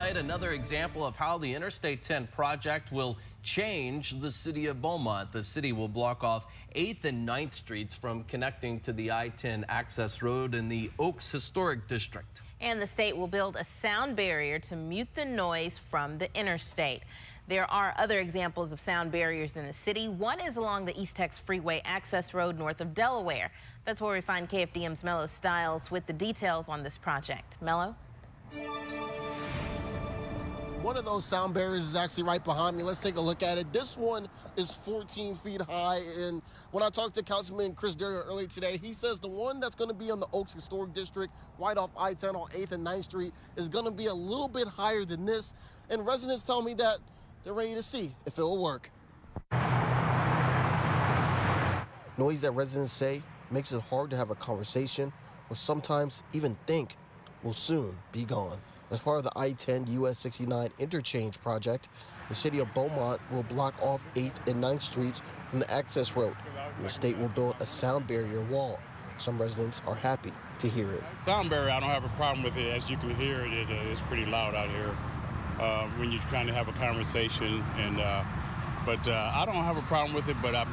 tonight, another example of how the Interstate 10 project will change the city of Beaumont. The city will block off 8th and 9th Streets from connecting to the I-10 access road in the Oaks Historic District. And the state will build a sound barrier to mute the noise from the interstate. There are other examples of sound barriers in the city. One is along the East Tex Freeway access road north of Delaware. That's where we find KFDM's Mello Stiles with the details on this project. Mello? One of those sound barriers is actually right behind me. Let's take a look at it. This one is 14 feet high. And when I talked to Councilman Chris Derrier earlier today, he says the one that's going to be on the Oaks Historic District right off I-10 on 8th and 9th Street is going to be a little bit higher than this. And residents tell me that they're ready to see if it will work. Noise that residents say makes it hard to have a conversation or sometimes even think will soon be gone. As part of the I-10 US 69 Interchange project, the city of Beaumont will block off 8th and 9th Streets from the access road. And the state will build a sound barrier wall. Some residents are happy to hear it. Sound barrier, I don't have a problem with it. As you can hear it, it's pretty loud out here when you're trying to have a conversation. But I don't have a problem with it, but I'm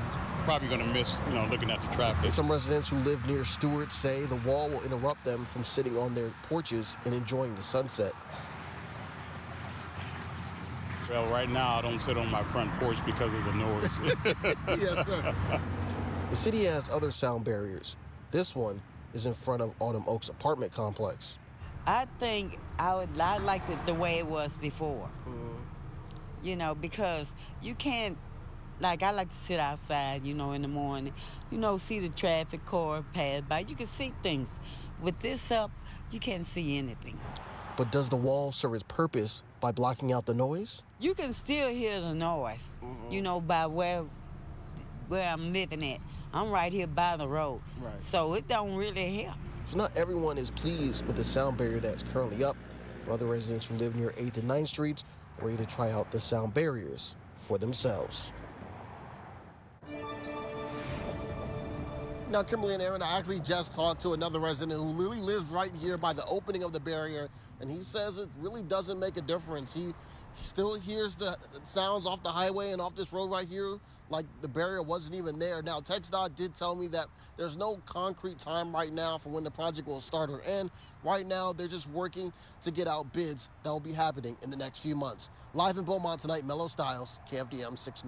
probably going to miss, looking at the traffic. Some residents who live near Stewart say the wall will interrupt them from sitting on their porches and enjoying the sunset. Well, right now I don't sit on my front porch because of the noise. Yes, sir. The city has other sound barriers. This one is in front of Autumn Oaks apartment complex. I think I like it the way it was before. Because you can't, I like to sit outside, in the morning, see the traffic car pass by. You can see things. With this up, you can't see anything. But does the wall serve its purpose by blocking out the noise? You can still hear the noise, by where I'm living at. I'm right here by the road. Right. So it don't really help. So not everyone is pleased with the sound barrier that's currently up. Other residents who live near 8th and 9th Streets are ready to try out the sound barriers for themselves. Now, Kimberly and Aaron, I actually just talked to another resident who really lives right here by the opening of the barrier, and he says it really doesn't make a difference. He still hears the sounds off the highway and off this road right here, like the barrier wasn't even there. Now, TXDOT did tell me that there's no concrete time right now for when the project will start or end. Right now, they're just working to get out bids that will be happening in the next few months. Live in Beaumont tonight, Mello Stiles, KFDM 6 News.